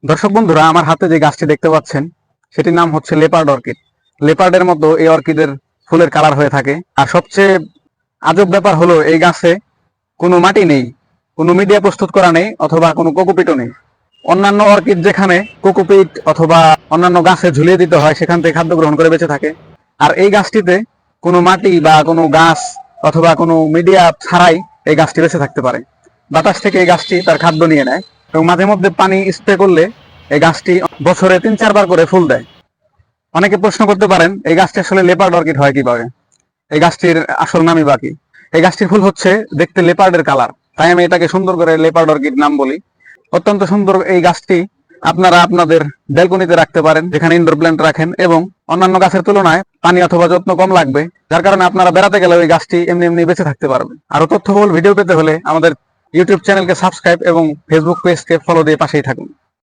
দর্শক বন্ধুরা, আমার হাতে যে গাছটি দেখতে পাচ্ছেন সেটির নাম হচ্ছে লেপার্ড অর্কিড। লেপার্ডের মতো এই অর্কিডের ফুলের কালার হয়ে থাকে। আর সবচেয়ে আজব ব্যাপার হলো এই গাছে কোনো মাটি নেই, কোনো মিডিয়া প্রস্তুত করা নেই, অথবা কোনো কোকোপিটও নেই। অন্যান্য অর্কিড যেখানে কোকোপিট অথবা অন্যান্য গাছে ঝুলিয়ে দিতে হয়, সেখান থেকে খাদ্য গ্রহণ করে বেঁচে থাকে। আর এই গাছটিতে কোনো মাটি বা কোনো গাছ অথবা কোনো মিডিয়া ছাড়াই এই গাছটি বেঁচে থাকতে পারে। বাতাস থেকে এই গাছটি তার খাদ্য নিয়ে নেয় এবং মাঝে মধ্যে পানি স্প্রে করলে এই গাছটি বছরে 3-4 বার করে ফুল দেয়। অনেকে প্রশ্ন করতে পারেন এই গাছটি আসলে লেপার্ড অর্কিড হয় কিভাবে, এই গাছটির আসল নামই বাকি। এই গাছটির ফুল হচ্ছে দেখতে লেপার্ডের কালার, তাই আমি এটাকে সুন্দর করে লেপার্ড অর্কিড নাম বলি। অত্যন্ত সুন্দর এই গাছটি আপনারা আপনাদের ব্যালকনিতে রাখতে পারেন, যেখানে ইনডোর প্ল্যান্ট রাখেন, এবং অন্যান্য গাছের তুলনায় পানি অথবা যত্ন কম লাগবে, যার কারণে আপনারা বেড়াতে গেলে ওই গাছটি এমনি এমনি বেঁচে থাকতে পারবে। আরো তথ্যবহুল ভিডিও পেতে হলে আমাদের ইউটিউব চ্যানেলকে সাবস্ক্রাইব এবং ফেসবুক পেজকে ফলো দিয়ে পাশেই থাকুন।